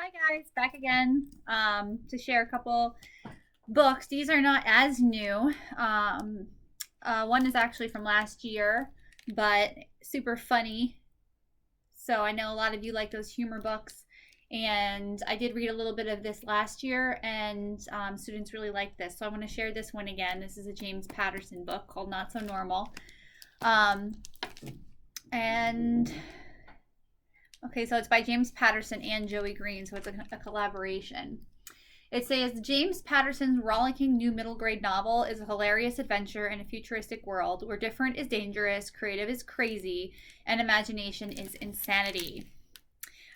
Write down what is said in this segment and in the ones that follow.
Hi guys, back again to share a couple books. These are not as new. One is actually from last year, but super funny. So I know a lot of you like those humor books. And I did read a little bit of this last year, and students really liked this. So I want to share this one again. This is a James Patterson book called Not So Normal. Um, and Okay, so it's by James Patterson and Joey Green, so it's a collaboration. It says James Patterson's rollicking new middle grade novel is a hilarious adventure in a futuristic world where different is dangerous, creative is crazy, and imagination is insanity.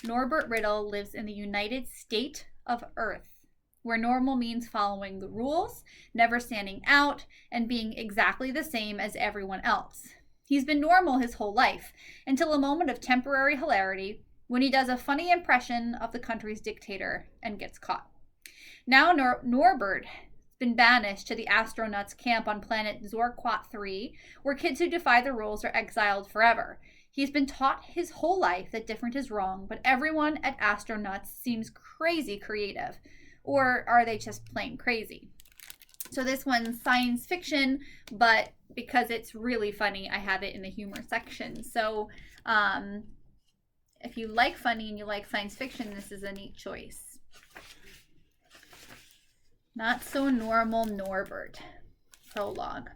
Norbert Riddle lives in the United State of Earth, where normal means following the rules, never standing out, and being exactly the same as everyone else. He's been normal his whole life, until a moment of temporary hilarity when he does a funny impression of the country's dictator and gets caught. Now Norbert has been banished to the astronauts camp on planet Zorquat 3, where kids who defy the rules are exiled forever. He's been taught his whole life that different is wrong, but everyone at astronauts seems crazy creative. Or are they just plain crazy? So this one's science fiction, but because it's really funny, I have it in the humor section. So if you like funny and you like science fiction, this is a neat choice. Not So Normal Norbert. Prologue.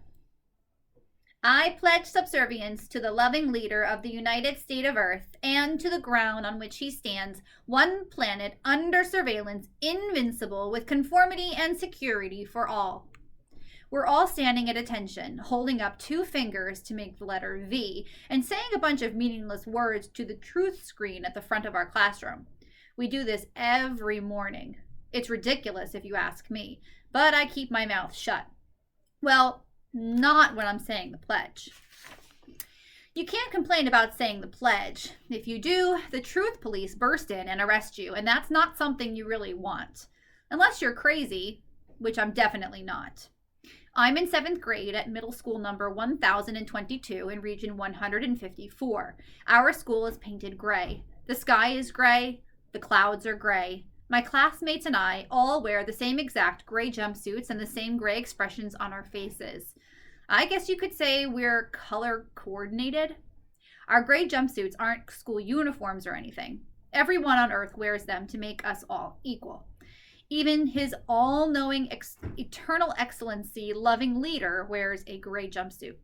I pledge subservience to the loving leader of the United State of Earth and to the ground on which he stands, one planet under surveillance, invincible with conformity and security for all. We're all standing at attention, holding up two fingers to make the letter V, and saying a bunch of meaningless words to the truth screen at the front of our classroom. We do this every morning. It's ridiculous if you ask me, but I keep my mouth shut. Well, not when I'm saying the pledge. You can't complain about saying the pledge. If you do, the truth police burst in and arrest you, and that's not something you really want. Unless you're crazy, which I'm definitely not. I'm in 7th grade at middle school number 1022 in region 154. Our school is painted gray. The sky is gray. The clouds are gray. My classmates and I all wear the same exact gray jumpsuits and the same gray expressions on our faces. I guess you could say we're color coordinated. Our gray jumpsuits aren't school uniforms or anything. Everyone on earth wears them to make us all equal. Even his all-knowing, eternal excellency loving leader wears a gray jumpsuit.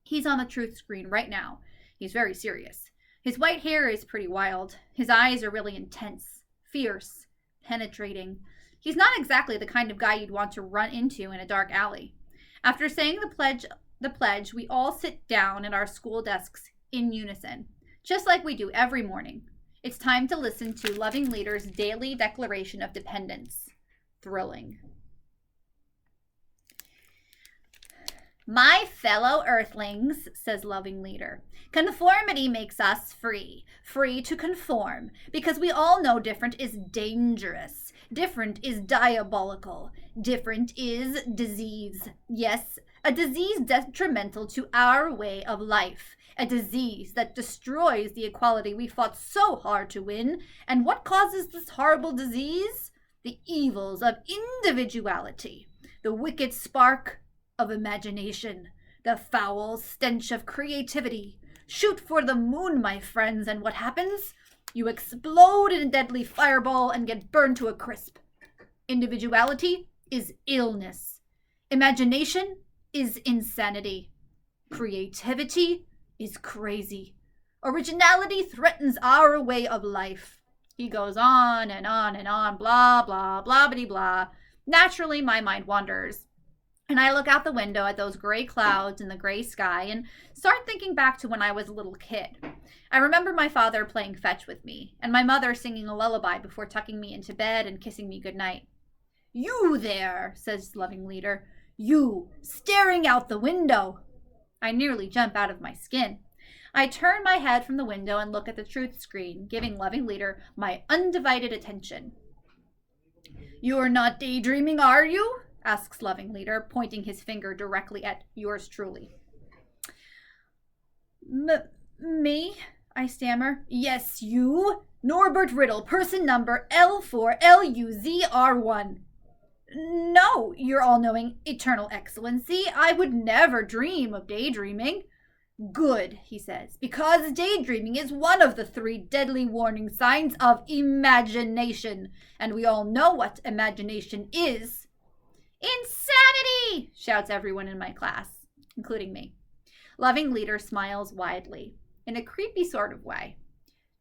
He's on the truth screen right now. He's very serious. His white hair is pretty wild. His eyes are really intense, fierce, penetrating. He's not exactly the kind of guy you'd want to run into in a dark alley. After saying the pledge, we all sit down at our school desks in unison, just like we do every morning. It's time to listen to loving leader's daily declaration of dependence. Thrilling. My fellow earthlings, says loving leader, conformity makes us free. Free to conform, because we all know different is dangerous. Different is diabolical. Different is disease. Yes, a disease detrimental to our way of life. A disease that destroys the equality we fought so hard to win. And what causes this horrible disease? The evils of individuality. The wicked spark of imagination. The foul stench of creativity. Shoot for the moon, my friends, and what happens? You explode in a deadly fireball and get burned to a crisp. Individuality is illness. Imagination is insanity. Creativity is crazy. Originality threatens our way of life. He goes on and on and on, blah, blah, blah, bitty, blah. Naturally, my mind wanders. And I look out the window at those gray clouds and the gray sky and start thinking back to when I was a little kid. I remember my father playing fetch with me and my mother singing a lullaby before tucking me into bed and kissing me goodnight. You there, says loving leader. You, staring out the window. I nearly jump out of my skin. I turn my head from the window and look at the truth screen, giving loving leader my undivided attention. You're not daydreaming, are you? Asks loving leader, pointing his finger directly at yours truly. Me? I stammer. Yes, you. Norbert Riddle, person number L4LUZR1. No, your all-knowing eternal excellency, I would never dream of daydreaming. Good, he says, because daydreaming is one of the 3 deadly warning signs of imagination, and we all know what imagination is. Insanity, shouts everyone in my class, including me. Loving Leader smiles widely, in a creepy sort of way.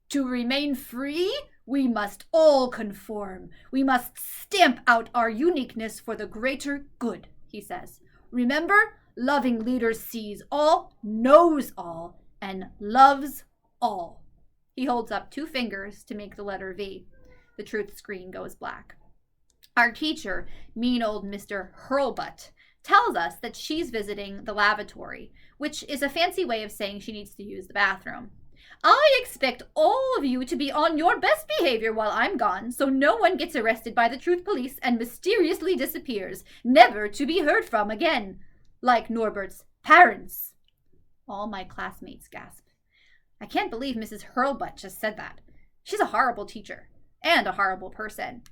To remain free, we must all conform. We must stamp out our uniqueness for the greater good, he says. Remember, Loving Leader sees all, knows all, and loves all. He holds up 2 fingers to make the letter V. The truth screen goes black. Our teacher, mean old Mr. Hurlbutt, tells us that she's visiting the lavatory, which is a fancy way of saying she needs to use the bathroom. I expect all of you to be on your best behavior while I'm gone, so no one gets arrested by the truth police and mysteriously disappears, never to be heard from again. Like Norbert's parents. All my classmates gasp. I can't believe Mrs. Hurlbutt just said that. She's a horrible teacher. And a horrible person.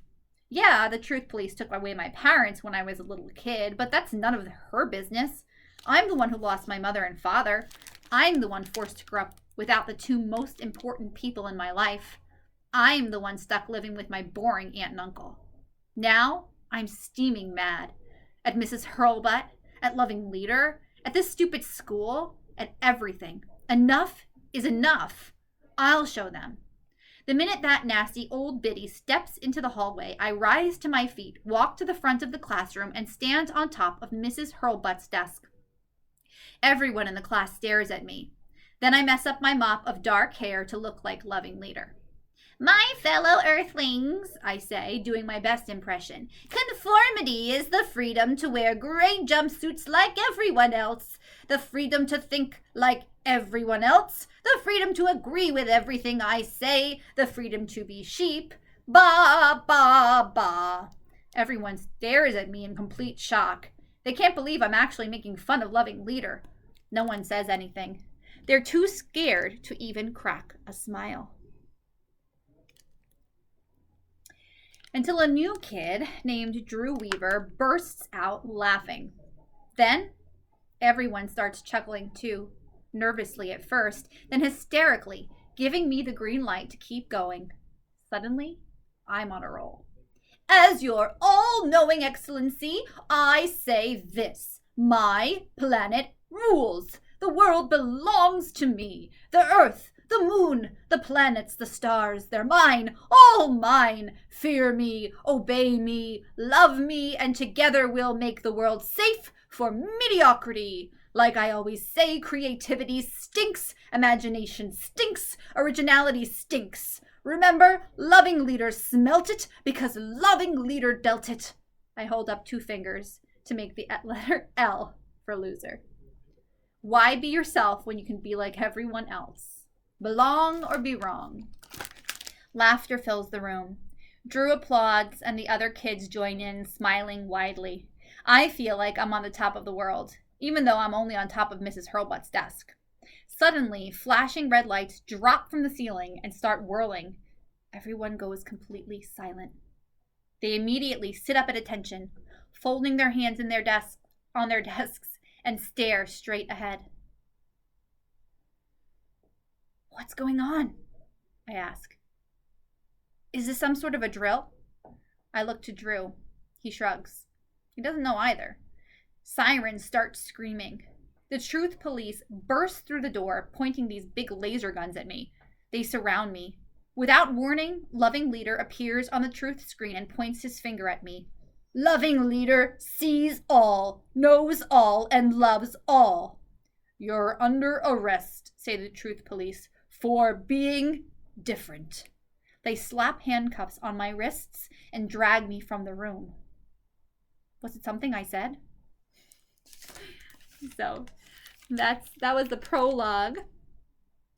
Yeah, the truth police took away my parents when I was a little kid, but that's none of her business. I'm the one who lost my mother and father. I'm the one forced to grow up without the 2 most important people in my life. I'm the one stuck living with my boring aunt and uncle. Now, I'm steaming mad. At Mrs. Hurlbutt, at Loving Leader, at this stupid school, at everything. Enough is enough. I'll show them. The minute that nasty old biddy steps into the hallway, I rise to my feet, walk to the front of the classroom, and stand on top of Mrs. Hurlbutt's desk. Everyone in the class stares at me. Then I mess up my mop of dark hair to look like Loving Leader. My fellow Earthlings, I say, doing my best impression, conformity is the freedom to wear gray jumpsuits like everyone else, the freedom to think like everyone else, the freedom to agree with everything I say, the freedom to be sheep. Ba, ba, ba. Everyone stares at me in complete shock. They can't believe I'm actually making fun of Loving Leader. No one says anything. They're too scared to even crack a smile. Until a new kid named Drew Weaver bursts out laughing. Then everyone starts chuckling too, nervously at first, then hysterically, giving me the green light to keep going. Suddenly, I'm on a roll. As your all-knowing excellency, I say this. My planet rules. The world belongs to me. The earth, the moon, the planets, the stars, they're mine, all mine. Fear me, obey me, love me, and together we'll make the world safe for mediocrity. Like I always say, creativity stinks, imagination stinks, originality stinks. Remember, Loving Leader smelt it because Loving Leader dealt it. I hold up 2 fingers to make the letter L for loser. Why be yourself when you can be like everyone else? Belong or be wrong. Laughter fills the room. Drew applauds and the other kids join in, smiling widely. I feel like I'm on the top of the world, even though I'm only on top of Mrs. Hurlbutt's desk. Suddenly, flashing red lights drop from the ceiling and start whirling. Everyone goes completely silent. They immediately sit up at attention, folding their hands in on their desks, and stare straight ahead. What's going on? I ask. Is this some sort of a drill? I look to Drew. He shrugs. He doesn't know either. Sirens start screaming. The truth police burst through the door, pointing these big laser guns at me. They surround me. Without warning, Loving Leader appears on the truth screen and points his finger at me. Loving Leader sees all, knows all, and loves all. You're under arrest, say the truth police, for being different. They slap handcuffs on my wrists and drag me from the room. Was it something I said? So that was the prologue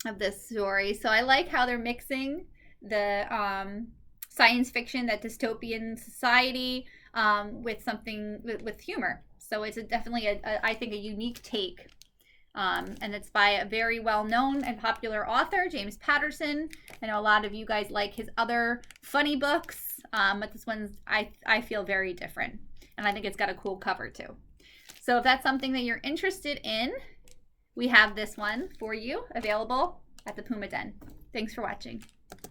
of this story. So I like how they're mixing the science fiction, that dystopian society, with something with humor. So it's definitely I think a unique take And it's by a very well-known and popular author, James Patterson. I know a lot of you guys like his other funny books, but this one's, I feel, very different. And I think it's got a cool cover too. So if that's something that you're interested in, we have this one for you available at the Puma Den. Thanks for watching.